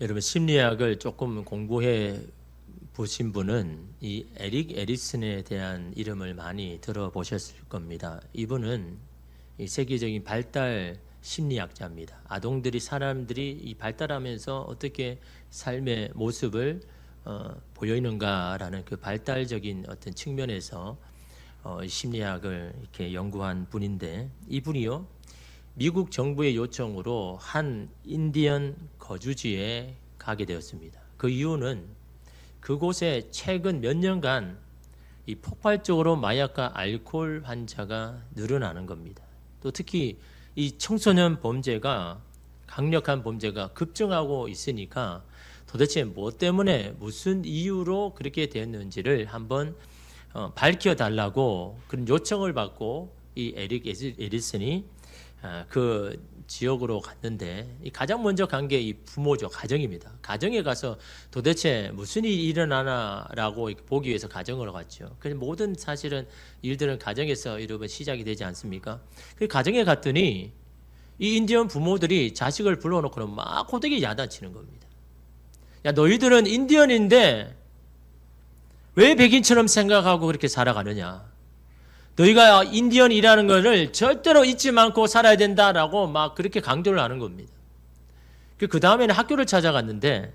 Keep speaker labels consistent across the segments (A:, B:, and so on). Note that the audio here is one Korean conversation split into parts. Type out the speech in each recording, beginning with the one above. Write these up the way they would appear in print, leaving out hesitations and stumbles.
A: 여러분 심리학을 조금 공부해 보신 분은 이 에릭 에릭슨에 대한 이름을 많이 들어보셨을 겁니다. 이분은 이 세계적인 발달 심리학자입니다. 아동들이 사람들이 이 발달하면서 어떻게 삶의 모습을 보여있는가라는 그 발달적인 어떤 측면에서 심리학을 이렇게 연구한 분인데, 이분이요 미국 정부의 요청으로 한 인디언 거주지에 가게 되었습니다. 그 이유는 그곳에 최근 몇 년간 이 폭발적으로 마약과 알코올 환자가 늘어나는 겁니다. 또 특히 이 청소년 범죄가, 강력한 범죄가 급증하고 있으니까 도대체 뭐 때문에 무슨 이유로 그렇게 되었는지를 한번 밝혀달라고 그런 요청을 받고 이 에릭 에리슨이 그 지역으로 갔는데, 가장 먼저 간 게 이 부모죠. 가정입니다. 가정에 가서 도대체 무슨 일이 일어나나라고 보기 위해서 가정으로 갔죠. 그래서 모든 사실은 일들은 가정에서 여러분 시작이 되지 않습니까? 그 가정에 갔더니 이 인디언 부모들이 자식을 불러놓고는 막 호되게 야단치는 겁니다. 야, 너희들은 인디언인데 왜 백인처럼 생각하고 그렇게 살아가느냐? 너희가 인디언이라는 것을 절대로 잊지 않고 살아야 된다라고 막 그렇게 강조를 하는 겁니다. 그 다음에는 학교를 찾아갔는데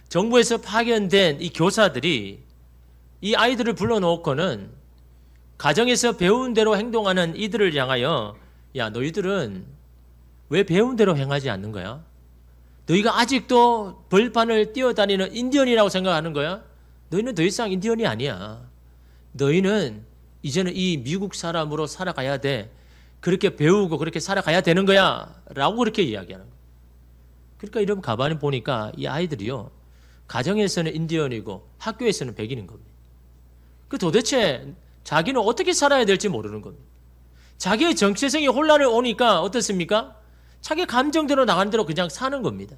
A: 정부에서 파견된 이 교사들이 이 아이들을 불러놓고는 가정에서 배운 대로 행동하는 이들을 향하여, 야, 너희들은 왜 배운 대로 행하지 않는 거야? 너희가 아직도 벌판을 뛰어다니는 인디언이라고 생각하는 거야? 너희는 더 이상 인디언이 아니야. 너희는 이제는 이 미국 사람으로 살아가야 돼. 그렇게 배우고 그렇게 살아가야 되는 거야. 라고 그렇게 이야기하는 거예요. 그러니까 여러분 가만히 보니까 이 아이들이요, 가정에서는 인디언이고 학교에서는 백인인 겁니다. 그 도대체 자기는 어떻게 살아야 될지 모르는 겁니다. 자기의 정체성이 혼란을 오니까 어떻습니까? 자기 감정대로 나가는 대로 그냥 사는 겁니다.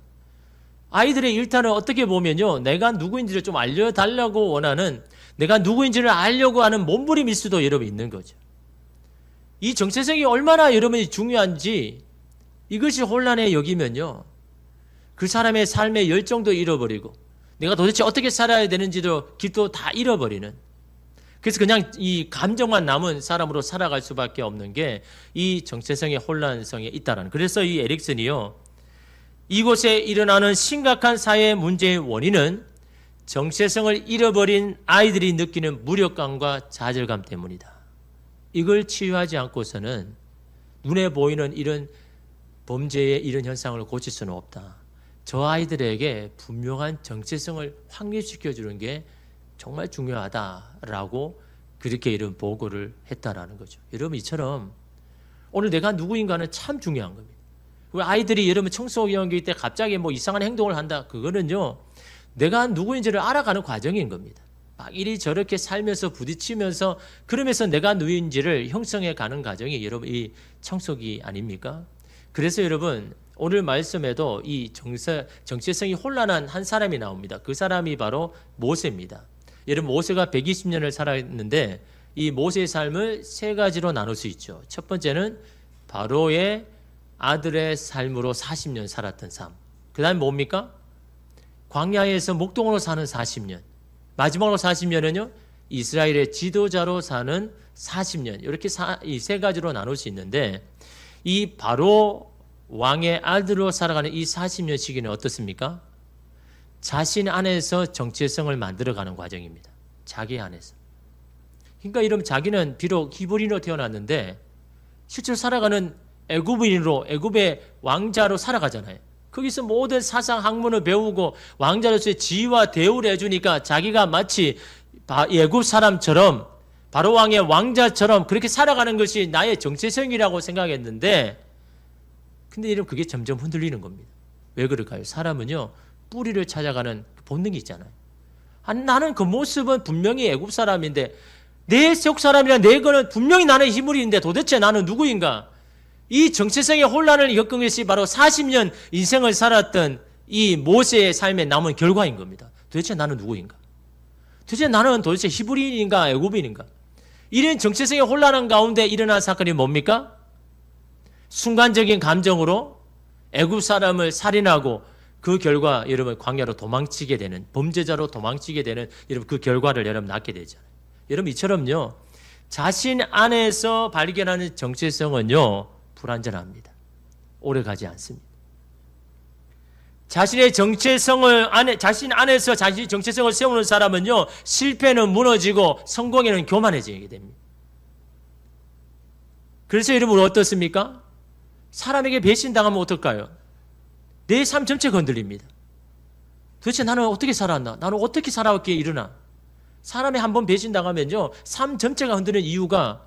A: 아이들의 일탈은 어떻게 보면요, 내가 누구인지를 좀 알려달라고 원하는, 내가 누구인지를 알려고 하는 몸부림일 수도 여러분 있는 거죠. 이 정체성이 얼마나 여러분이 중요한지 이것이 혼란해 여기면요, 그 사람의 삶의 열정도 잃어버리고 내가 도대체 어떻게 살아야 되는지도 길도 다 잃어버리는, 그래서 그냥 이 감정만 남은 사람으로 살아갈 수밖에 없는 게 이 정체성의 혼란성에 있다라는. 그래서 이 에릭슨이요, 이곳에 일어나는 심각한 사회 문제의 원인은 정체성을 잃어버린 아이들이 느끼는 무력감과 좌절감 때문이다. 이걸 치유하지 않고서는 눈에 보이는 이런 범죄의 이런 현상을 고칠 수는 없다. 저 아이들에게 분명한 정체성을 확립시켜주는 게 정말 중요하다라고 그렇게 이런 보고를 했다라는 거죠. 여러분, 이처럼 오늘 내가 누구인가는 참 중요한 겁니다. 우리 아이들이 여러분 청소년기 때 갑자기 뭐 이상한 행동을 한다. 그거는요, 내가 누구인지를 알아가는 과정인 겁니다. 막 이리저렇게 살면서 부딪히면서 그러면서 내가 누구인지를 형성해 가는 과정이 여러분 이 청소기 아닙니까? 그래서 여러분 오늘 말씀에도 이 정체성이 혼란한 한 사람이 나옵니다. 그 사람이 바로 모세입니다. 여러분 모세가 120년을 살았는데 이 모세의 삶을 세 가지로 나눌 수 있죠. 첫 번째는 바로의 아들의 삶으로 40년 살았던 삶. 그 다음에 뭡니까? 광야에서 목동으로 사는 40년. 마지막으로 40년은요, 이스라엘의 지도자로 사는 40년. 이렇게 이 세 가지로 나눌 수 있는데, 이 바로 왕의 아들로 살아가는 이 40년 시기는 어떻습니까? 자신 안에서 정체성을 만들어가는 과정입니다. 자기 안에서. 그러니까 이러면 자기는 비록 히브리인으로 태어났는데 실제로 살아가는 애굽인으로, 애굽의 왕자로 살아가잖아요. 거기서 모든 사상 학문을 배우고 왕자로서의 지위와 대우를 해주니까 자기가 마치 애굽 사람처럼, 바로 왕의 왕자처럼 그렇게 살아가는 것이 나의 정체성이라고 생각했는데, 근데 이러면 그게 점점 흔들리는 겁니다. 왜 그럴까요? 사람은요, 뿌리를 찾아가는 본능이 있잖아요. 아니, 나는 그 모습은 분명히 애굽 사람인데, 내 속 사람이란 내 거는 분명히 나는 히브리인데 도대체 나는 누구인가? 이 정체성의 혼란을 겪은 것이 바로 40년 인생을 살았던 이 모세의 삶에 남은 결과인 겁니다. 도대체 나는 누구인가? 도대체 히브리인인가 애굽인인가? 이런 정체성의 혼란한 가운데 일어난 사건이 뭡니까? 순간적인 감정으로 애굽 사람을 살인하고 그 결과 여러분 광야로 도망치게 되는, 범죄자로 도망치게 되는 여러분 그 결과를 여러분 낳게 되잖아요. 여러분 이처럼요, 자신 안에서 발견하는 정체성은요 불완전합니다. 오래가지 않습니다. 자신의 정체성을 자신 안에서 자신의 정체성을 세우는 사람은요 실패는 무너지고 성공에는 교만해지게 됩니다. 그래서 여러분 어떻습니까? 사람에게 배신당하면 어떨까요? 내 삶 전체가 흔들립니다. 도대체 나는 어떻게 살았나? 나는 어떻게 살아왔기에 이러나? 사람이 한번 배신당하면요 삶 전체가 흔드는 이유가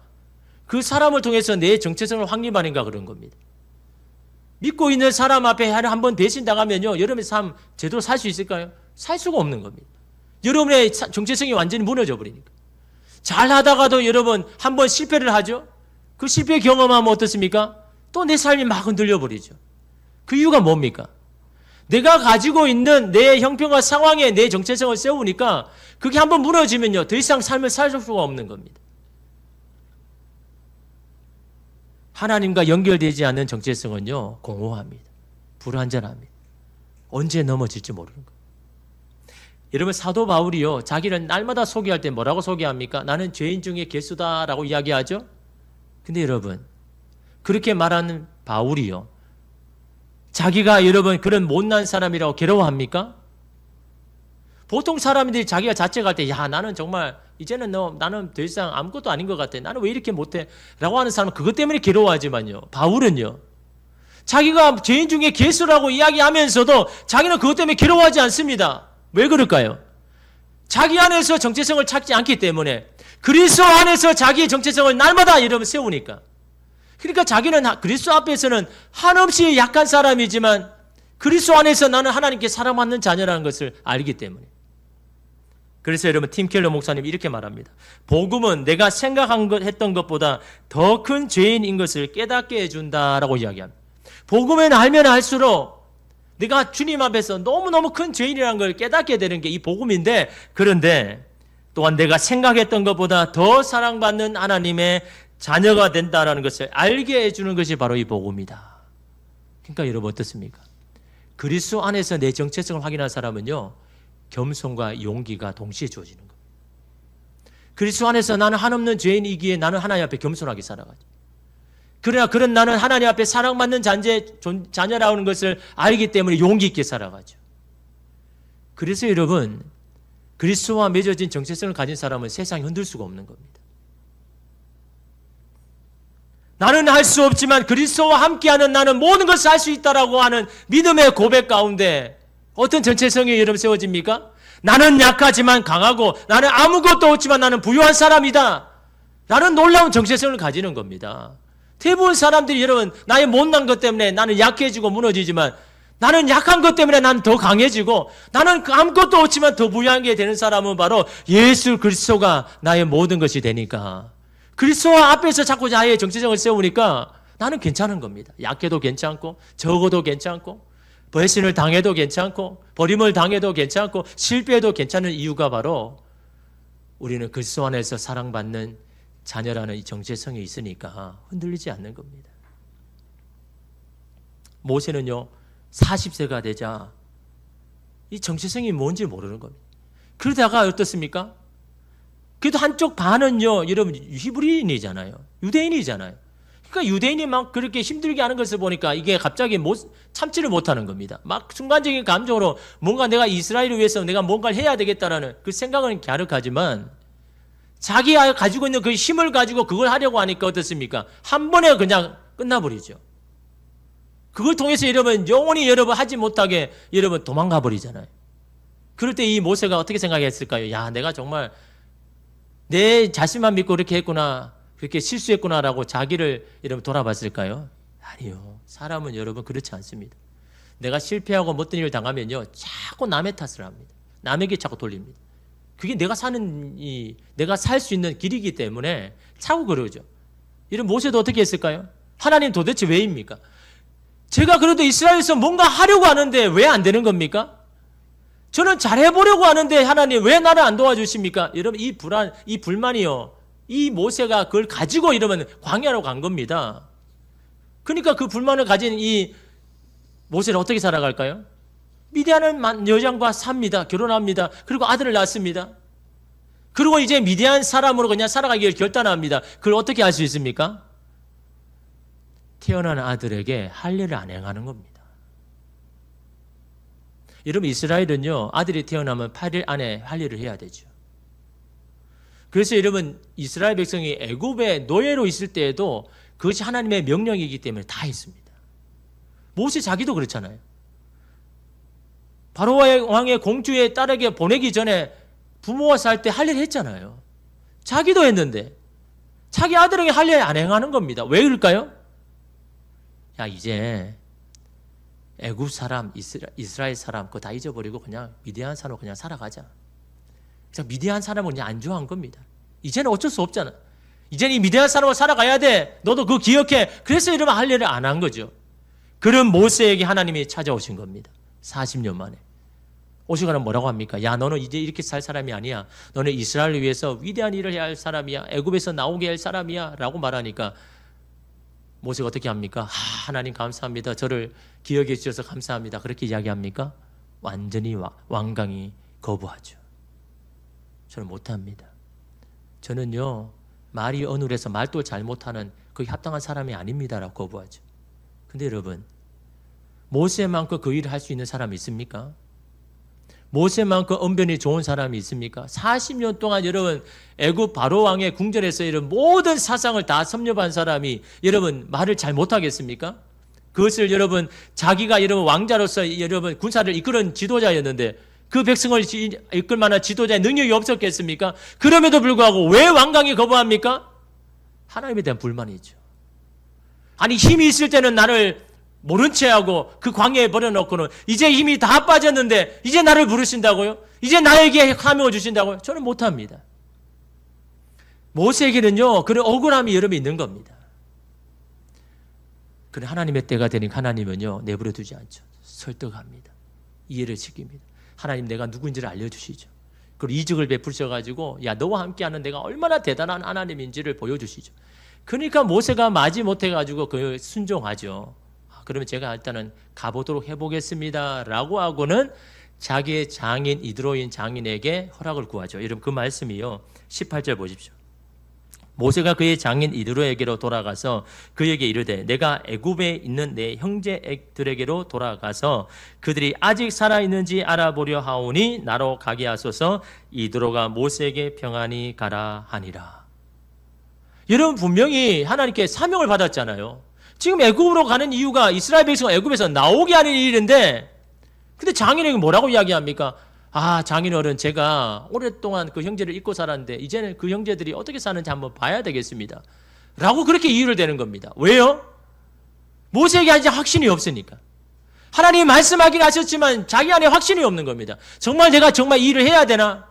A: 그 사람을 통해서 내 정체성을 확립하는가 그런 겁니다. 믿고 있는 사람 앞에 한번 배신당하면요 여러분의 삶 제대로 살 수 있을까요? 살 수가 없는 겁니다. 여러분의 정체성이 완전히 무너져 버리니까. 잘하다가도 여러분 한번 실패를 하죠. 그 실패 경험하면 어떻습니까? 또 내 삶이 막 흔들려 버리죠. 그 이유가 뭡니까? 내가 가지고 있는 내 형편과 상황에 내 정체성을 세우니까 그게 한번 무너지면요 더 이상 삶을 살 수가 없는 겁니다. 하나님과 연결되지 않는 정체성은요 공허합니다. 불완전합니다. 언제 넘어질지 모르는 거예요. 여러분 사도 바울이요 자기를 날마다 소개할 때 뭐라고 소개합니까? 나는 죄인 중에 괴수다라고 이야기하죠. 근데 여러분 그렇게 말하는 바울이요 자기가 여러분 그런 못난 사람이라고 괴로워합니까? 보통 사람들이 자기가 자책할 때 야 나는 정말 이제는 나는 더 이상 아무것도 아닌 것 같아. 나는 왜 이렇게 못해? 라고 하는 사람은 그것 때문에 괴로워하지만요. 바울은요. 자기가 죄인 중에 괴수라고 이야기하면서도 자기는 그것 때문에 괴로워하지 않습니다. 왜 그럴까요? 자기 안에서 정체성을 찾지 않기 때문에 그리스도 안에서 자기의 정체성을 날마다 여러분 세우니까. 그러니까 자기는 그리스도 앞에서는 한없이 약한 사람이지만 그리스도 안에서 나는 하나님께 사랑받는 자녀라는 것을 알기 때문에. 그래서 여러분 팀 켈러 목사님이 이렇게 말합니다. 복음은 내가 생각했던 것보다 더 큰 죄인인 것을 깨닫게 해준다라고 이야기합니다. 복음은 알면 알수록 내가 주님 앞에서 너무너무 큰 죄인이라는 걸 깨닫게 되는 게 이 복음인데, 그런데 또한 내가 생각했던 것보다 더 사랑받는 하나님의 자녀가 된다라는 것을 알게 해주는 것이 바로 이 복음이다. 그러니까 여러분 어떻습니까? 그리스도 안에서 내 정체성을 확인한 사람은요 겸손과 용기가 동시에 주어지는 겁니다. 그리스도 안에서 나는 한없는 죄인이기에 나는 하나님 앞에 겸손하게 살아가죠. 그러나 그런 나는 하나님 앞에 사랑받는 자녀라는 것을 알기 때문에 용기 있게 살아가죠. 그래서 여러분 그리스도와 맺어진 정체성을 가진 사람은 세상이 흔들 수가 없는 겁니다. 나는 할 수 없지만 그리스도와 함께하는 나는 모든 것을 할 수 있다라고 하는 믿음의 고백 가운데 어떤 정체성이 여러분 세워집니까? 나는 약하지만 강하고 나는 아무것도 없지만 나는 부유한 사람이다. 나는 놀라운 정체성을 가지는 겁니다. 대부분 사람들이 여러분 나의 못난 것 때문에 나는 약해지고 무너지지만 나는 약한 것 때문에 나는 더 강해지고 나는 아무것도 없지만 더 부유하게 되는 사람은 바로 예수 그리스도가 나의 모든 것이 되니까 그리스도 앞에서 자꾸 나의 정체성을 세우니까 나는 괜찮은 겁니다. 약해도 괜찮고 적어도 괜찮고 배신을 당해도 괜찮고 버림을 당해도 괜찮고 실패해도 괜찮은 이유가 바로 우리는 그리스도 안에서 사랑받는 자녀라는 이 정체성이 있으니까 흔들리지 않는 겁니다. 모세는요 40세가 되자 이 정체성이 뭔지 모르는 겁니다. 그러다가 어떻습니까? 그래도 한쪽 반은요 여러분 히브리인이잖아요. 유대인이잖아요. 그러니까 유대인이 막 그렇게 힘들게 하는 것을 보니까 이게 갑자기 참지를 못하는 겁니다. 막 순간적인 감정으로 뭔가 내가 이스라엘을 위해서 내가 뭔가를 해야 되겠다라는 그 생각은 갸륵하지만 자기가 가지고 있는 그 힘을 가지고 그걸 하려고 하니까 어떻습니까? 한 번에 그냥 끝나버리죠. 그걸 통해서 여러분 영원히 여러분 하지 못하게 여러분 도망가 버리잖아요. 그럴 때 이 모세가 어떻게 생각했을까요? 야, 내가 정말 내 자신만 믿고 그렇게 했구나, 그렇게 실수했구나라고 자기를 여러분 돌아봤을까요? 아니요. 사람은 여러분 그렇지 않습니다. 내가 실패하고 못된 일을 당하면요 자꾸 남의 탓을 합니다. 남에게 자꾸 돌립니다. 그게 내가 살 수 있는 길이기 때문에 자꾸 그러죠. 이런 모세도 어떻게 했을까요? 하나님 도대체 왜입니까? 제가 그래도 이스라엘에서 뭔가 하려고 하는데 왜 안 되는 겁니까? 저는 잘해보려고 하는데 하나님 왜 나를 안 도와주십니까? 여러분 이 불만이요. 이 모세가 그걸 가지고 이러면 광야로 간 겁니다. 그러니까 그 불만을 가진 이 모세는 어떻게 살아갈까요? 미디안 여장과 삽니다. 결혼합니다. 그리고 아들을 낳습니다. 그리고 이제 미디안 사람으로 그냥 살아가기를 결단합니다. 그걸 어떻게 할 수 있습니까? 태어난 아들에게 할례를 안 행하는 겁니다. 여러분, 이스라엘은요, 아들이 태어나면 8일 안에 할례를 해야 되죠. 그래서 여러분, 이스라엘 백성이 애굽의 노예로 있을 때에도 그것이 하나님의 명령이기 때문에 다 했습니다. 모세 자기도 그렇잖아요. 바로 왕의 공주의 딸에게 보내기 전에 부모가 살 때 할례를 했잖아요. 자기도 했는데 자기 아들에게 할례 안 행하는 겁니다. 왜 그럴까요? 야, 이제 애굽 사람, 이스라엘 사람 그거 다 잊어버리고 그냥 미디안 사람으로 그냥 살아가자. 그래서 미디안 사람은 그냥 안 좋아한 겁니다. 이제는 어쩔 수 없잖아. 이제는 이 미디안 사람으로 살아가야 돼. 너도 그거 기억해. 그래서 이러면 할례를 안 한 거죠. 그런 모세에게 하나님이 찾아오신 겁니다. 40년 만에. 오시거나 뭐라고 합니까? 야, 너는 이제 이렇게 살 사람이 아니야. 너는 이스라엘을 위해서 위대한 일을 해야 할 사람이야. 애굽에서 나오게 할 사람이야. 라고 말하니까 모세가 어떻게 합니까? 하나님 감사합니다. 저를 기억해 주셔서 감사합니다. 그렇게 이야기합니까? 완전히 완강히 거부하죠. 저는 못합니다. 저는요, 말이 어눌해서 말도 잘못하는 그 합당한 사람이 아닙니다. 라고 거부하죠. 근데 여러분, 모세만큼 그 일을 할 수 있는 사람이 있습니까? 모세만큼 언변이 좋은 사람이 있습니까? 40년 동안 여러분 애굽 바로 왕의 궁전에서 이런 모든 사상을 다 섭렵한 사람이 여러분 말을 잘 못하겠습니까? 그것을 여러분 자기가 여러분 왕자로서 여러분 군사를 이끄는 지도자였는데 그 백성을 이끌 만한 지도자의 능력이 없었겠습니까? 그럼에도 불구하고 왜 완강히 거부합니까? 하나님에 대한 불만이죠. 아니, 힘이 있을 때는 나를 모른 채 하고 그 광야에 버려놓고는 이제 힘이 다 빠졌는데 이제 나를 부르신다고요? 이제 나에게 사명을 주신다고요? 저는 못합니다. 모세에게는요, 그런 억울함이 여러분 있는 겁니다. 그런 하나님의 때가 되니까 하나님은요, 내버려 두지 않죠. 설득합니다. 이해를 시킵니다. 하나님, 내가 누구인지를 알려주시죠. 그리고 이적을 베푸셔가지고 야, 너와 함께하는 내가 얼마나 대단한 하나님인지를 보여주시죠. 그러니까 모세가 마지못해가지고 그 순종하죠. 그러면 제가 일단은 가보도록 해보겠습니다. 라고 하고는 자기의 장인, 이드로인 장인에게 허락을 구하죠. 여러분, 그 말씀이요. 18절 보십시오. 모세가 그의 장인 이드로에게로 돌아가서 그에게 이르되 내가 애굽에 있는 내 형제들에게로 돌아가서 그들이 아직 살아있는지 알아보려 하오니 나로 가게 하소서. 이드로가 모세에게 평안히 가라 하니라. 여러분, 분명히 하나님께 사명을 받았잖아요. 지금 애굽으로 가는 이유가 이스라엘 백성 애굽에서 나오게 하는 일인데, 근데 장인에게 뭐라고 이야기합니까? 아, 장인어른, 제가 오랫동안 그 형제를 잊고 살았는데 이제는 그 형제들이 어떻게 사는지 한번 봐야 되겠습니다. 라고 그렇게 이유를 대는 겁니다. 왜요? 모세에게 아직 확신이 없으니까. 하나님이 말씀하긴 하셨지만 자기 안에 확신이 없는 겁니다. 정말 내가 정말 이 일을 해야 되나?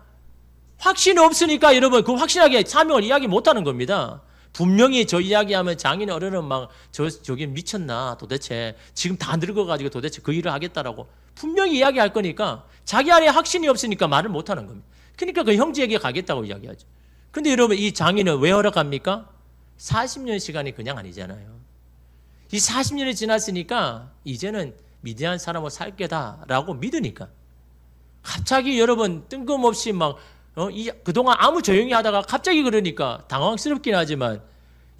A: 확신이 없으니까 여러분 그 확신하게 사명을 이야기 못하는 겁니다. 분명히 저 이야기하면 장인 어른은 막 저기 미쳤나 도대체 지금 다 늙어가지고 도대체 그 일을 하겠다라고 분명히 이야기할 거니까 자기 안에 확신이 없으니까 말을 못하는 겁니다. 그러니까 그 형제에게 가겠다고 이야기하죠. 근데 여러분 이 장인은 왜 허락합니까? 40년 시간이 그냥 아니잖아요. 이 40년이 지났으니까 이제는 미디안 사람으로 살 게다라고 믿으니까 갑자기 여러분 뜬금없이 막 그동안 아무 조용히 하다가 갑자기 그러니까 당황스럽긴 하지만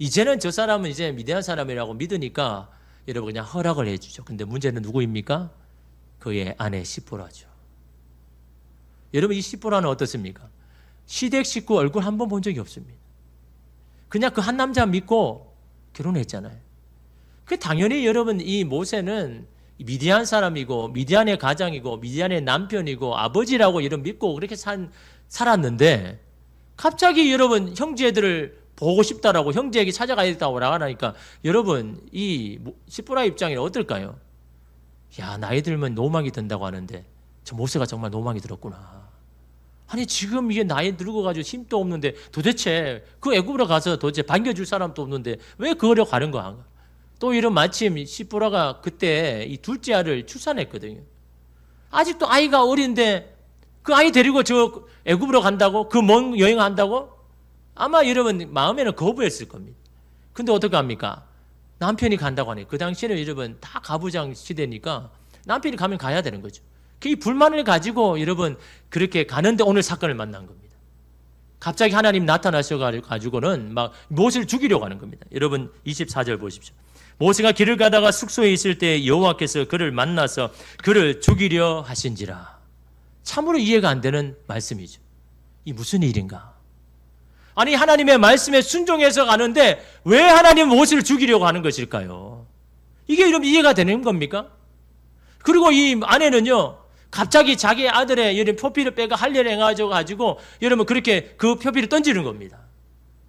A: 이제는 저 사람은 이제 미디안 사람이라고 믿으니까 여러분 그냥 허락을 해주죠. 근데 문제는 누구입니까? 그의 아내 시보라죠. 여러분 이 시보라는 어떻습니까? 시댁 식구 얼굴 한 번 본 적이 없습니다. 그냥 그 한 남자 믿고 결혼했잖아요. 그 당연히 여러분 이 모세는 미디안 사람이고 미디안의 가장이고 미디안의 남편이고 아버지라고 이런 믿고 그렇게 살았는데 갑자기 여러분 형제들을 보고 싶다라고 형제에게 찾아가야겠다고 나가니까 여러분 이 시보라 입장이 어떨까요? 야, 나이 들면 노망이 든다고 하는데 저 모세가 정말 노망이 들었구나. 아니 지금 이게 나이 늙어가지고 힘도 없는데 도대체 그 애굽으로 가서 도대체 반겨줄 사람도 없는데 왜 그거려 가는 거야? 또 이런 마침 시보라가 그때 이 둘째 아를 출산했거든요. 아직도 아이가 어린데 그 아이 데리고 저 애굽으로 간다고? 그 먼 여행한다고? 아마 여러분 마음에는 거부했을 겁니다. 근데 어떻게 합니까? 남편이 간다고 하니 그 당시에는 여러분 다 가부장 시대니까 남편이 가면 가야 되는 거죠. 그 불만을 가지고 여러분 그렇게 가는데 오늘 사건을 만난 겁니다. 갑자기 하나님 나타나셔가지고는 막 모세를 죽이려고 하는 겁니다. 여러분 24절 보십시오. 모세가 길을 가다가 숙소에 있을 때 여호와께서 그를 만나서 그를 죽이려 하신지라. 참으로 이해가 안 되는 말씀이죠. 이 무슨 일인가? 아니 하나님의 말씀에 순종해서 가는데 왜 하나님 모세를 죽이려고 하는 것일까요? 이게 이러면 이해가 되는 겁니까? 그리고 이 아내는요 갑자기 자기 아들의 이런 표피를 빼가 할례를 해가지고 여러분 그렇게 그 표피를 던지는 겁니다.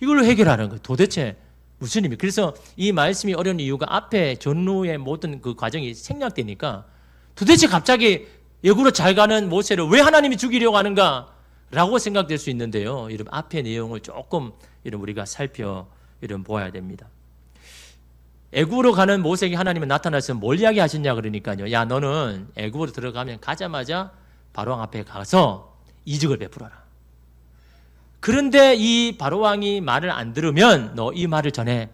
A: 이걸로 해결하는 거예요. 도대체 무슨 의미? 그래서 이 말씀이 어려운 이유가 앞에 전후의 모든 그 과정이 생략되니까 도대체 갑자기 애굽으로 잘 가는 모세를 왜 하나님이 죽이려고 하는가? 라고 생각될 수 있는데요. 여러분 앞의 내용을 조금 여러분 우리가 보아야 됩니다. 애굽으로 가는 모세에게 하나님은 나타나서 뭘 이야기하셨냐 그러니까요. 야 너는 애굽으로 들어가면 가자마자 바로왕 앞에 가서 이적을 베풀어라. 그런데 이 바로왕이 말을 안 들으면 너 이 말을 전해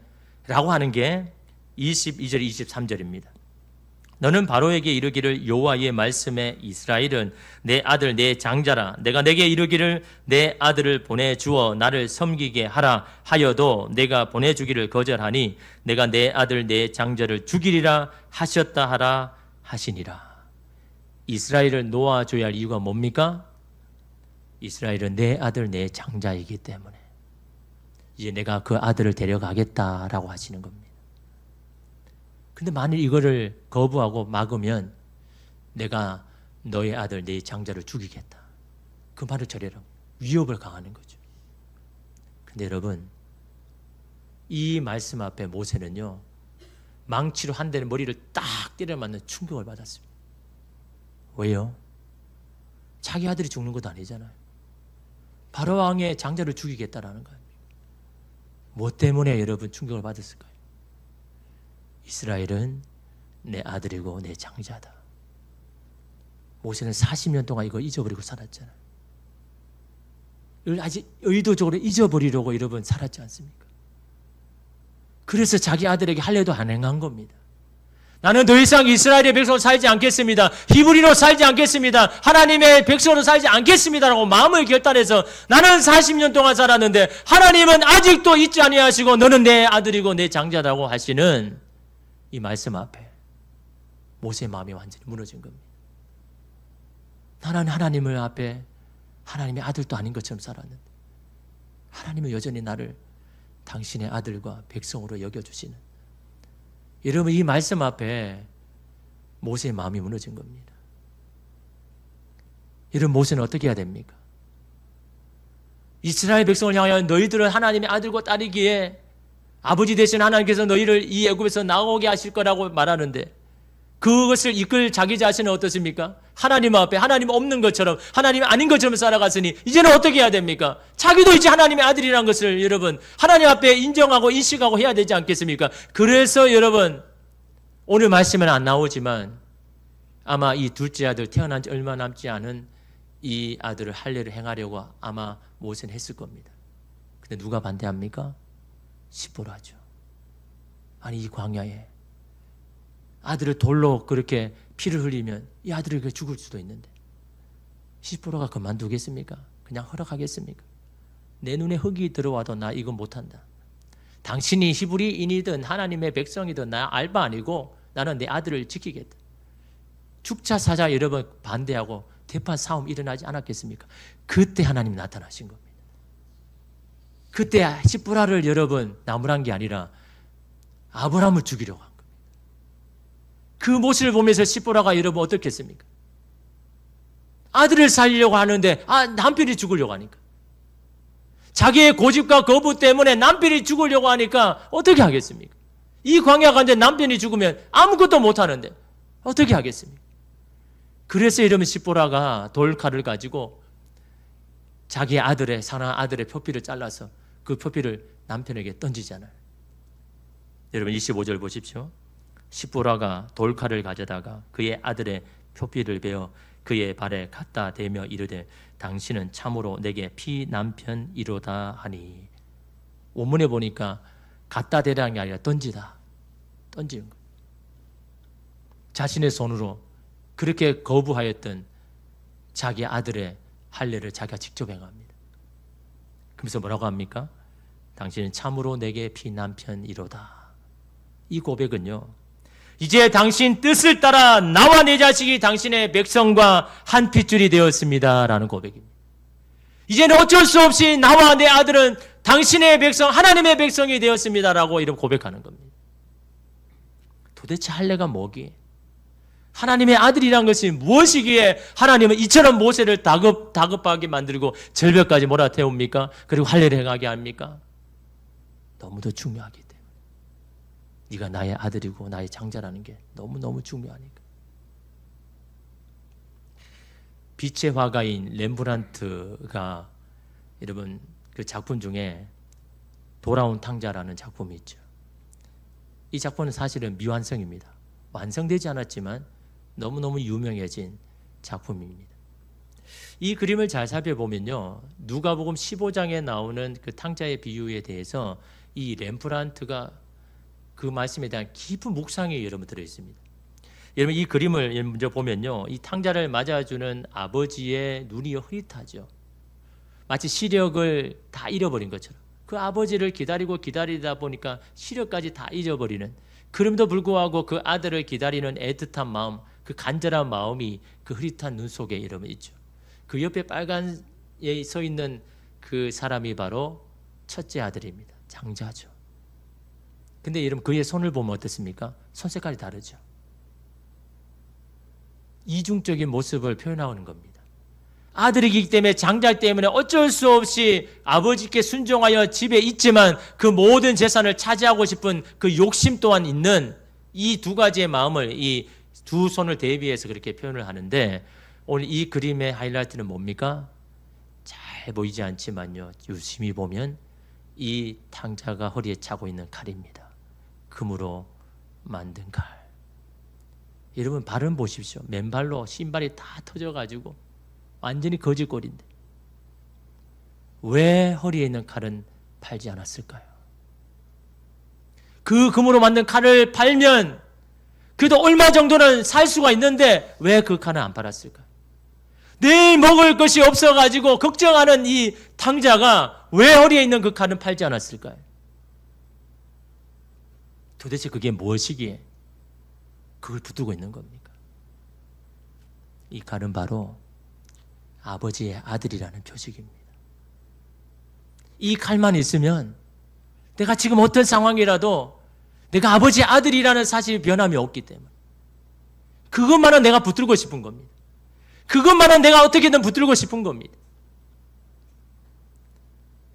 A: 라고 하는 게 22절 23절입니다. 너는 바로에게 이르기를 여호와의 말씀에 이스라엘은 내 아들 내 장자라. 내가 내게 이르기를 내 아들을 보내주어 나를 섬기게 하라 하여도 내가 보내주기를 거절하니 내가 내 아들 내 장자를 죽이리라 하셨다 하라 하시니라. 이스라엘을 놓아줘야 할 이유가 뭡니까? 이스라엘은 내 아들 내 장자이기 때문에 이제 내가 그 아들을 데려가겠다라고 하시는 겁니다. 근데 만일 이거를 거부하고 막으면 내가 너의 아들 내 장자를 죽이겠다. 그 말을 절해라. 위협을 가하는 거죠. 근데 여러분 이 말씀 앞에 모세는요 망치로 한 대는 머리를 딱 때려 맞는 충격을 받았습니다. 왜요? 자기 아들이 죽는 것도 아니잖아요. 바로왕의 장자를 죽이겠다라는 거예요. 뭐 때문에 여러분 충격을 받았을까요? 이스라엘은 내 아들이고 내 장자다. 모세는 40년 동안 이걸 잊어버리고 살았잖아요. 이걸 아직 의도적으로 잊어버리려고 여러분 살았지 않습니까? 그래서 자기 아들에게 할례도 안 행한 겁니다. 나는 더 이상 이스라엘의 백성으로 살지 않겠습니다. 히브리로 살지 않겠습니다. 하나님의 백성으로 살지 않겠습니다라고 마음을 결단해서 나는 40년 동안 살았는데 하나님은 아직도 잊지 아니하시고 너는 내 아들이고 내 장자라고 하시는 이 말씀 앞에 모세의 마음이 완전히 무너진 겁니다. 나는 하나님을 앞에 하나님의 아들도 아닌 것처럼 살았는데 하나님은 여전히 나를 당신의 아들과 백성으로 여겨주시는, 여러분 이 말씀 앞에 모세의 마음이 무너진 겁니다. 여러분 모세는 어떻게 해야 됩니까? 이스라엘 백성을 향하여 너희들은 하나님의 아들과 딸이기에 아버지 되신 하나님께서 너희를 이 애굽에서 나오게 하실 거라고 말하는데 그것을 이끌 자기 자신은 어떻습니까? 하나님 앞에 하나님 없는 것처럼 하나님이 아닌 것처럼 살아갔으니 이제는 어떻게 해야 됩니까? 자기도 이제 하나님의 아들이라는 것을 여러분 하나님 앞에 인정하고 인식하고 해야 되지 않겠습니까? 그래서 여러분 오늘 말씀에는 안 나오지만 아마 이 둘째 아들 태어난 지 얼마 남지 않은 이 아들을 할례를 행하려고 아마 모세는 했을 겁니다. 근데 누가 반대합니까? 시보라죠. 아니 이 광야에 아들을 돌로 그렇게 피를 흘리면 이 아들이 죽을 수도 있는데 시보라가 그만두겠습니까? 그냥 허락하겠습니까? 내 눈에 흙이 들어와도 나 이거 못한다. 당신이 히브리인이든 하나님의 백성이든 나 알바 아니고 나는 내 아들을 지키겠다. 축차 사자 여러분 반대하고 대판 싸움 일어나지 않았겠습니까? 그때 하나님이 나타나신 겁니다. 그때 시보라를 여러분 나무란 게 아니라 아브라함을 죽이려고 한 겁니다. 그 모습을 보면서 시보라가 여러분 어떻게 했습니까? 아들을 살리려고 하는데 남편이 죽으려고 하니까, 자기의 고집과 거부 때문에 남편이 죽으려고 하니까 어떻게 하겠습니까? 이 광야 가운데 남편이 죽으면 아무것도 못하는데 어떻게 하겠습니까? 그래서 이러면 시보라가 돌칼을 가지고 자기 아들의 사랑하는 아들의 표피를 잘라서 그 표피를 남편에게 던지잖아요. 여러분 25절 보십시오. 시보라가 돌칼을 가져다가 그의 아들의 표피를 베어 그의 발에 갖다 대며 이르되 당신은 참으로 내게 피남편이로다 하니. 원문에 보니까 갖다 대라는 게 아니라 던지는 거. 자신의 손으로 그렇게 거부하였던 자기 아들의 할례를 자기가 직접 행합니다. 그래서 뭐라고 합니까? 당신은 참으로 내게 피남편이로다. 이 고백은요, 이제 당신 뜻을 따라 나와 내 자식이 당신의 백성과 한 핏줄이 되었습니다 라는 고백입니다. 이제는 어쩔 수 없이 나와 내 아들은 당신의 백성, 하나님의 백성이 되었습니다 라고 이런 고백하는 겁니다. 도대체 할례가 뭐기에? 하나님의 아들이란 것이 무엇이기에 하나님은 이처럼 모세를 다급하게 만들고 절벽까지 몰아태웁니까? 그리고 할례를 행하게 합니까? 너무도 중요하기 때문에. 네가 나의 아들이고 나의 장자라는 게 너무너무 중요하니까. 빛의 화가인 렘브란트가 여러분 그 작품 중에 돌아온 탕자라는 작품이 있죠. 이 작품은 사실은 미완성입니다. 완성되지 않았지만 너무너무 유명해진 작품입니다. 이 그림을 잘 살펴보면요, 누가복음 15장에 나오는 그 탕자의 비유에 대해서 이 렘브란트가 그 말씀에 대한 깊은 묵상이 여러분 들어있습니다. 여러분 이 그림을 먼저 보면요, 이 탕자를 맞아주는 아버지의 눈이 흐릿하죠. 마치 시력을 다 잃어버린 것처럼 그 아버지를 기다리다 보니까 시력까지 다 잊어버리는, 그럼에도 불구하고 그 아들을 기다리는 애틋한 마음, 그 간절한 마음이 그 흐릿한 눈 속에 여러분 있죠. 그 옆에 빨간에 서 있는 그 사람이 바로 첫째 아들입니다. 장자죠. 근데 여러분 그의 손을 보면 어떻습니까? 손 색깔이 다르죠. 이중적인 모습을 표현하는 겁니다. 아들이기 때문에, 장자 때문에 어쩔 수 없이 아버지께 순종하여 집에 있지만 그 모든 재산을 차지하고 싶은 그 욕심 또한 있는 이 두 가지의 마음을 이 두 손을 대비해서 그렇게 표현을 하는데, 오늘 이 그림의 하이라이트는 뭡니까? 잘 보이지 않지만요, 유심히 보면 이 탕자가 허리에 차고 있는 칼입니다. 금으로 만든 칼. 여러분 발은 보십시오. 맨발로 신발이 다 터져가지고 완전히 거지꼴인데 왜 허리에 있는 칼은 팔지 않았을까요? 그 금으로 만든 칼을 팔면 그래도 얼마 정도는 살 수가 있는데 왜 그 칼은 안 팔았을까요? 내일 먹을 것이 없어가지고 걱정하는 이 탕자가 왜 허리에 있는 그 칼은 팔지 않았을까요? 도대체 그게 무엇이기에 그걸 붙들고 있는 겁니까? 이 칼은 바로 아버지의 아들이라는 표식입니다. 이 칼만 있으면 내가 지금 어떤 상황이라도 내가 아버지의 아들이라는 사실이 변함이 없기 때문에 그것만은 내가 붙들고 싶은 겁니다. 그것만은 내가 어떻게든 붙들고 싶은 겁니다.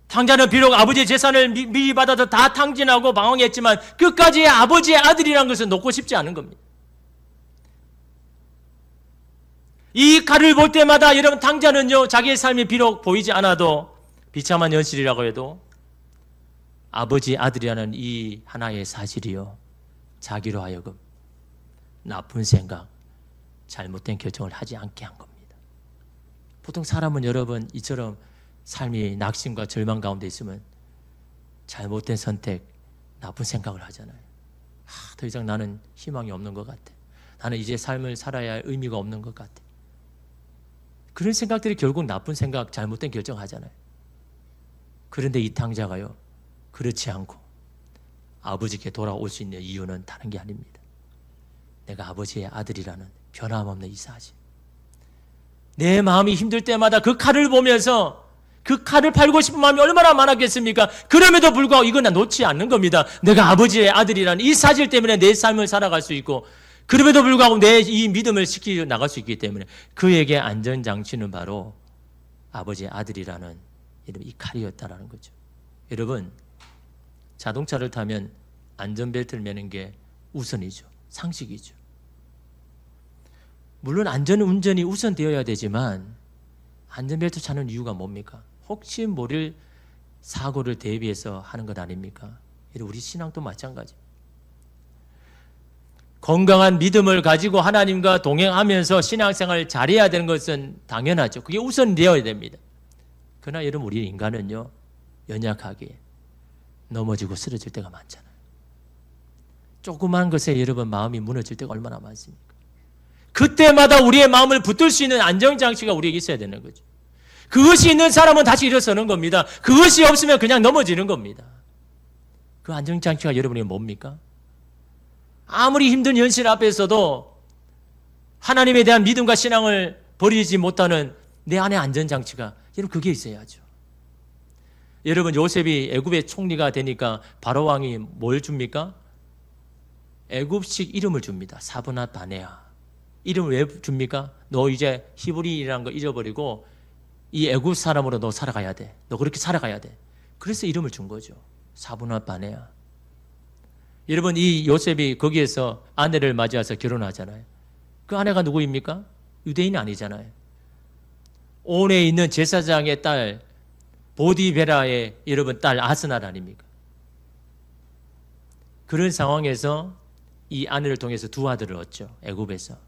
A: 탕자는 비록 아버지의 재산을 미리 받아서 다 탕진하고 방황했지만 끝까지 아버지의 아들이라는 것을 놓고 싶지 않은 겁니다. 이 칼을 볼 때마다 여러분 탕자는요, 자기의 삶이 비록 보이지 않아도 비참한 현실이라고 해도 아버지의 아들이라는 이 하나의 사실이요, 자기로 하여금 나쁜 생각, 잘못된 결정을 하지 않게 한 겁니다. 보통 사람은 여러분 이처럼 삶이 낙심과 절망 가운데 있으면 잘못된 선택, 나쁜 생각을 하잖아요. 더 이상 나는 희망이 없는 것 같아. 나는 이제 삶을 살아야 할 의미가 없는 것 같아. 그런 생각들이 결국 나쁜 생각, 잘못된 결정하잖아요. 그런데 이 탕자가요, 그렇지 않고 아버지께 돌아올 수 있는 이유는 다른 게 아닙니다. 내가 아버지의 아들이라는 변함없는 이 사실. 내 마음이 힘들 때마다 그 칼을 보면서 그 칼을 팔고 싶은 마음이 얼마나 많았겠습니까? 그럼에도 불구하고 이건 놓지 않는 겁니다. 내가 아버지의 아들이라는 이 사실 때문에 내 삶을 살아갈 수 있고, 그럼에도 불구하고 내 이 믿음을 지켜 나갈 수 있기 때문에 그에게 안전장치는 바로 아버지의 아들이라는 이 칼이었다라는 거죠. 여러분, 자동차를 타면 안전벨트를 매는 게 우선이죠. 상식이죠. 물론 안전운전이 우선되어야 되지만 안전벨트 차는 이유가 뭡니까? 혹시 모를 사고를 대비해서 하는 것 아닙니까? 우리 신앙도 마찬가지입니다. 건강한 믿음을 가지고 하나님과 동행하면서 신앙생활을 잘해야 되는 것은 당연하죠. 그게 우선되어야 됩니다. 그러나 여러분, 우리 인간은요, 연약하게 넘어지고 쓰러질 때가 많잖아요. 조그만 것에 여러분 마음이 무너질 때가 얼마나 많습니까? 그때마다 우리의 마음을 붙들 수 있는 안정장치가 우리에게 있어야 되는 거죠. 그것이 있는 사람은 다시 일어서는 겁니다. 그것이 없으면 그냥 넘어지는 겁니다. 그 안정장치가 여러분이 뭡니까? 아무리 힘든 현실 앞에서도 하나님에 대한 믿음과 신앙을 버리지 못하는 내 안의 안전장치가 여러분 그게 있어야죠. 여러분 요셉이 애굽의 총리가 되니까 바로왕이 뭘 줍니까? 애굽식 이름을 줍니다. 사브낫 바네아. 이름을 왜 줍니까? 너 이제 히브리라는 거 잊어버리고 이 애굽 사람으로 너 살아가야 돼. 너 그렇게 살아가야 돼. 그래서 이름을 준 거죠. 사브낫 바네아. 여러분 이 요셉이 거기에서 아내를 맞이해서 결혼하잖아요. 그 아내가 누구입니까? 유대인이 아니잖아요. 온에 있는 제사장의 딸 보디베라의 여러분 딸 아스날 아닙니까? 그런 상황에서 이 아내를 통해서 두 아들을 얻죠. 애굽에서.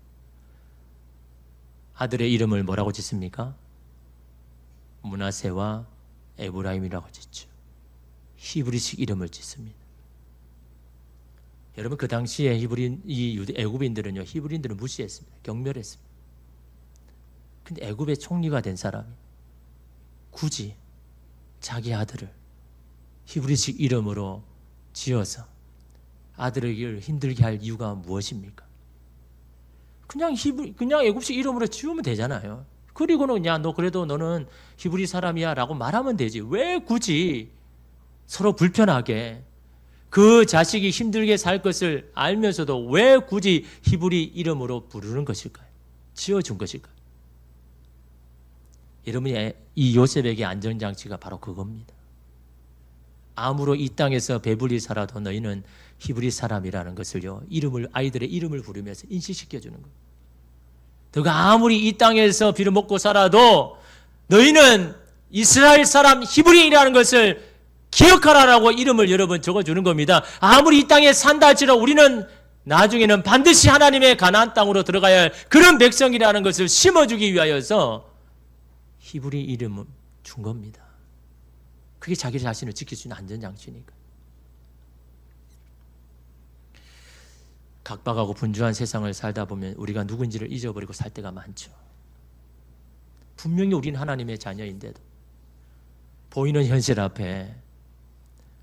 A: 아들의 이름을 뭐라고 짓습니까? 므낫세와 에브라임이라고 짓죠. 히브리식 이름을 짓습니다. 여러분 그 당시에 애굽인들은요, 히브리인들은 무시했습니다. 경멸했습니다. 근데 애굽의 총리가 된 사람이 굳이 자기 아들을 히브리식 이름으로 지어서 아들에게 힘들게 할 이유가 무엇입니까? 그냥 애굽식 이름으로 지으면 되잖아요. 그리고는 야, 너 그래도 너는 히브리 사람이야 라고 말하면 되지. 왜 굳이 서로 불편하게 그 자식이 힘들게 살 것을 알면서도 왜 굳이 히브리 이름으로 부르는 것일까요? 지어준 것일까요? 여러분이 이 요셉에게 안전장치가 바로 그겁니다. 아무로 이 땅에서 배불리 살아도 너희는 히브리 사람이라는 것을요, 아이들의 이름을 부르면서 인식시켜주는 거예요. 너가 아무리 이 땅에서 비를 먹고 살아도 너희는 이스라엘 사람 히브리인이라는 것을 기억하라라고 이름을 여러분 적어주는 겁니다. 아무리 이 땅에 산다 할지라도 우리는 나중에는 반드시 하나님의 가나안 땅으로 들어가야 할 그런 백성이라는 것을 심어주기 위하여서 히브리 이름을 준 겁니다. 그게 자기 자신을 지킬 수 있는 안전장치니까. 각박하고 분주한 세상을 살다 보면 우리가 누군지를 잊어버리고 살 때가 많죠. 분명히 우리는 하나님의 자녀인데도 보이는 현실 앞에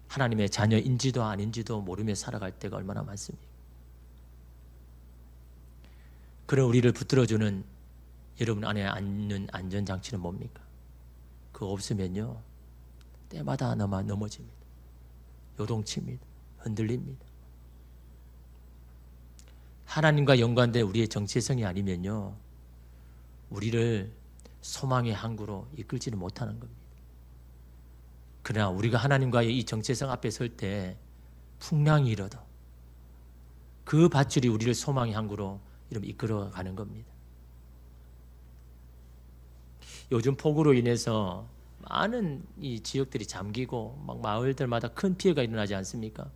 A: 하나님의 자녀인지도 아닌지도 모르며 살아갈 때가 얼마나 많습니까? 그런 우리를 붙들어주는 여러분 안에 앉는 안전장치는 뭡니까? 그거 없으면요, 때마다 넘어집니다. 요동칩니다. 흔들립니다. 하나님과 연관된 우리의 정체성이 아니면요, 우리를 소망의 항구로 이끌지는 못하는 겁니다. 그러나 우리가 하나님과의 이 정체성 앞에 설 때 풍랑이 일어도 그 밧줄이 우리를 소망의 항구로 이끌어가는 겁니다. 요즘 폭우로 인해서 많은 이 지역들이 잠기고 막 마을들마다 큰 피해가 일어나지 않습니까?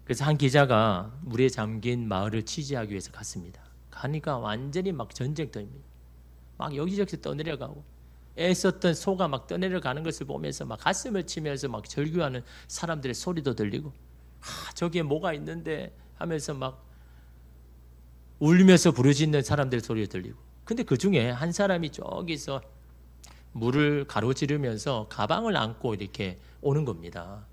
A: 그래서 한 기자가 물에 잠긴 마을을 취재하기 위해서 갔습니다. 가니까 완전히 막 전쟁터입니다. 막 여기저기 떠내려가고 애썼던 소가 막 떠내려가는 것을 보면서 막 가슴을 치면서 막 절규하는 사람들의 소리도 들리고, 저기에 뭐가 있는데 하면서 막 울면서 부르짖는 사람들의 소리가 들리고, 근데 그 중에 한 사람이 저기서 물을 가로지르면서 가방을 안고 이렇게 오는 겁니다.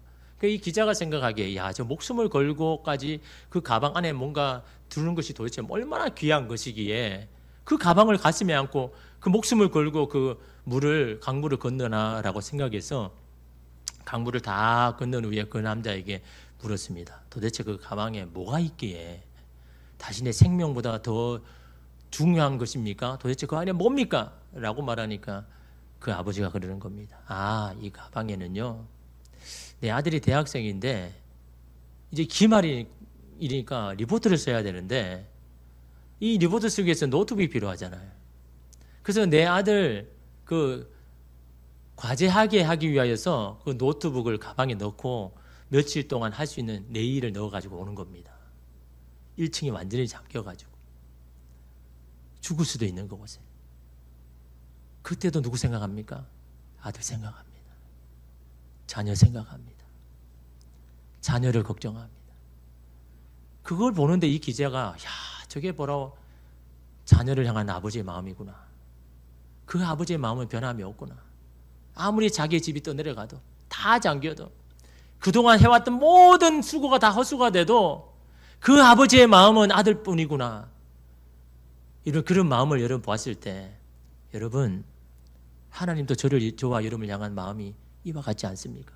A: 이 기자가 생각하기에 야, 저 목숨을 걸고까지 그 가방 안에 뭔가 두는 것이 도대체 얼마나 귀한 것이기에 그 가방을 가슴에 안고 그 목숨을 걸고 그 강물을 건너나라고 생각해서 강물을 다 건넌 후에 그 남자에게 물었습니다. 도대체 그 가방에 뭐가 있기에 자신의 생명보다 더 중요한 것입니까? 도대체 그 안에 뭡니까? 라고 말하니까 그 아버지가 그러는 겁니다. 아, 이 가방에는요, 내 아들이 대학생인데 이제 기말이니까 리포트를 써야 되는데 이 리포트 쓰기 위해서 노트북이 필요하잖아요. 그래서 내 아들 그 과제하게 하기 위하여서 그 노트북을 가방에 넣고 며칠 동안 할 수 있는 네일을 넣어가지고 오는 겁니다. 1층이 완전히 잠겨가지고 죽을 수도 있는 그곳에. 그때도 누구 생각합니까? 아들 생각합니다. 자녀 생각합니다. 자녀를 걱정합니다. 그걸 보는데 이 기자가 야, 저게 보라고 자녀를 향한 아버지의 마음이구나. 그 아버지의 마음은 변함이 없구나. 아무리 자기의 집이 떠내려가도, 다 잠겨도, 그동안 해왔던 모든 수고가 다 헛수고가 돼도 그 아버지의 마음은 아들뿐이구나. 이런 그런 마음을 여러분 보았을 때, 여러분 하나님도 저와 여러분을 향한 마음이 이와 같지 않습니까?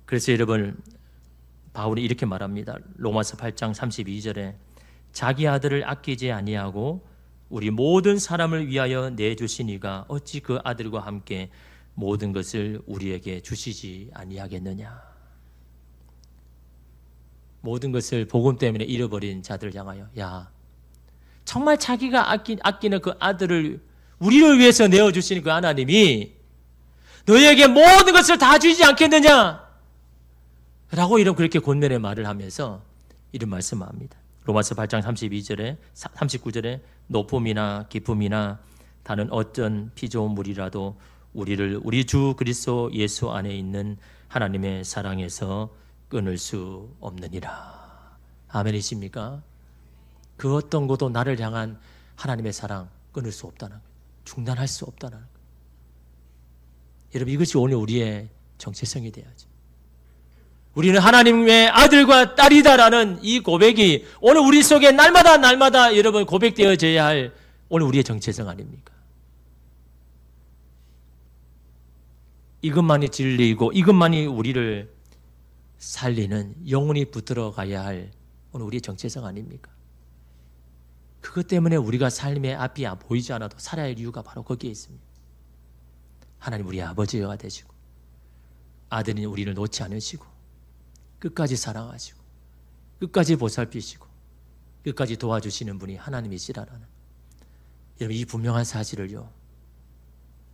A: 그래서 여러분, 바울이 이렇게 말합니다. 로마서 8장 32절에 자기 아들을 아끼지 아니하고 우리 모든 사람을 위하여 내주시니가 어찌 그 아들과 함께 모든 것을 우리에게 주시지 아니하겠느냐. 모든 것을 복음 때문에 잃어버린 자들을 향하여, 야, 정말 자기가 아끼는 그 아들을 우리를 위해서 내어주시는 그 하나님이 너희에게 모든 것을 다 주지 않겠느냐 라고 이런 그렇게 권면의 말을 하면서 이런 말씀을 합니다. 로마서 8장 39절에 높음이나 기쁨이나 다른 어떤 피조한 물이라도 우리를 우리 주 그리스도 예수 안에 있는 하나님의 사랑에서 끊을 수 없느니라. 아멘이십니까? 그 어떤 것도 나를 향한 하나님의 사랑 끊을 수 없다는 거예요. 중단할 수 없다는 거예요. 여러분, 이것이 오늘 우리의 정체성이 되어야죠. 우리는 하나님의 아들과 딸이다라는 이 고백이 오늘 우리 속에 날마다 여러분 고백되어져야 할 오늘 우리의 정체성 아닙니까? 이것만이 진리이고 이것만이 우리를 살리는, 영혼이 붙들어 가야 할 오늘 우리의 정체성 아닙니까? 그것 때문에 우리가 삶의 앞이 보이지 않아도 살아야 할 이유가 바로 거기에 있습니다. 하나님 우리 아버지가 되시고 아들인 우리를 놓지 않으시고 끝까지 사랑하시고 끝까지 보살피시고 끝까지 도와주시는 분이 하나님이시라는 여러분, 이 분명한 사실을요,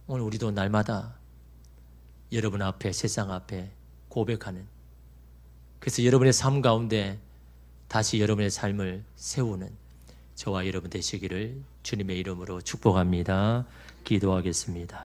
A: 오늘 우리도 날마다 여러분 앞에, 세상 앞에 고백하는, 그래서 여러분의 삶 가운데 다시 여러분의 삶을 세우는 저와 여러분 되시기를 주님의 이름으로 축복합니다. 기도하겠습니다.